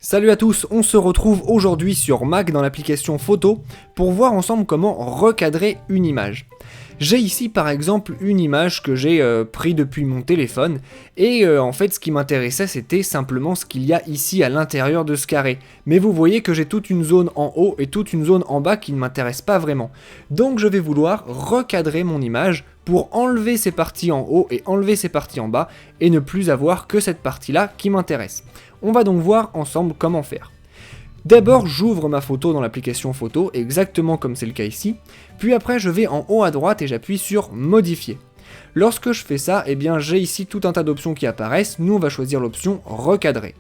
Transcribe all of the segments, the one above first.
Salut à tous, on se retrouve aujourd'hui sur Mac dans l'application photo pour voir ensemble comment recadrer une image. J'ai ici par exemple une image que j'ai pris depuis mon téléphone et en fait ce qui m'intéressait c'était simplement ce qu'il y a ici à l'intérieur de ce carré. Mais vous voyez que j'ai toute une zone en haut et toute une zone en bas qui ne m'intéresse pas vraiment. Donc je vais vouloir recadrer mon image pour enlever ces parties en haut et enlever ces parties en bas et ne plus avoir que cette partie là qui m'intéresse. On va donc voir ensemble comment faire. D'abord, j'ouvre ma photo dans l'application photo, exactement comme c'est le cas ici, puis après je vais en haut à droite et j'appuie sur modifier. Lorsque je fais ça, eh bien j'ai ici tout un tas d'options qui apparaissent, nous on va choisir l'option recadrer.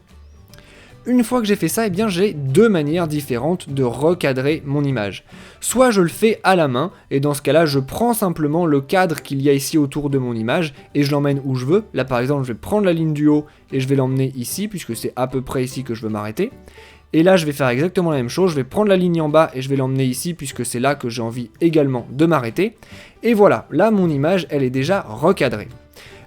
Une fois que j'ai fait ça, eh bien j'ai deux manières différentes de recadrer mon image. Soit je le fais à la main, et dans ce cas-là, je prends simplement le cadre qu'il y a ici autour de mon image, et je l'emmène où je veux. Là par exemple, je vais prendre la ligne du haut, et je vais l'emmener ici, puisque c'est à peu près ici que je veux m'arrêter. Et là, je vais faire exactement la même chose, je vais prendre la ligne en bas, et je vais l'emmener ici, puisque c'est là que j'ai envie également de m'arrêter. Et voilà, là mon image, elle est déjà recadrée.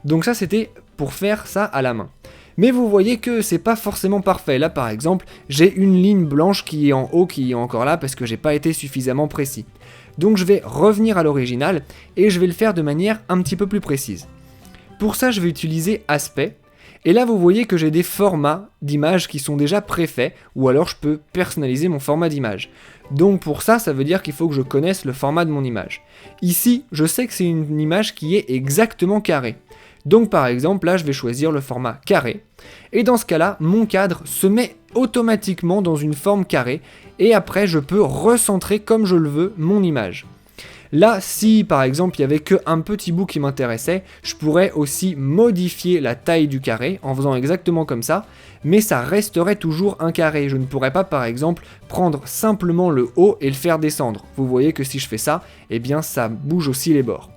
Donc ça, c'était pour faire ça à la main. Mais vous voyez que c'est pas forcément parfait. Là par exemple, j'ai une ligne blanche qui est en haut, qui est encore là parce que j'ai pas été suffisamment précis. Donc je vais revenir à l'original et je vais le faire de manière un petit peu plus précise. Pour ça, je vais utiliser aspect. Et là vous voyez que j'ai des formats d'images qui sont déjà préfaits, ou alors je peux personnaliser mon format d'image. Donc pour ça, ça veut dire qu'il faut que je connaisse le format de mon image. Ici, je sais que c'est une image qui est exactement carrée. Donc par exemple, là je vais choisir le format carré, et dans ce cas-là, mon cadre se met automatiquement dans une forme carrée, et après je peux recentrer comme je le veux mon image. Là, si par exemple il n'y avait qu'un petit bout qui m'intéressait, je pourrais aussi modifier la taille du carré en faisant exactement comme ça, mais ça resterait toujours un carré. Je ne pourrais pas par exemple prendre simplement le haut et le faire descendre. Vous voyez que si je fais ça, eh bien ça bouge aussi les bords.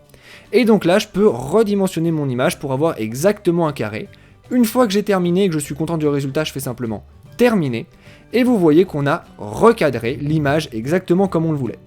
Et donc là, je peux redimensionner mon image pour avoir exactement un carré. Une fois que j'ai terminé et que je suis content du résultat, je fais simplement terminer. Et vous voyez qu'on a recadré l'image exactement comme on le voulait.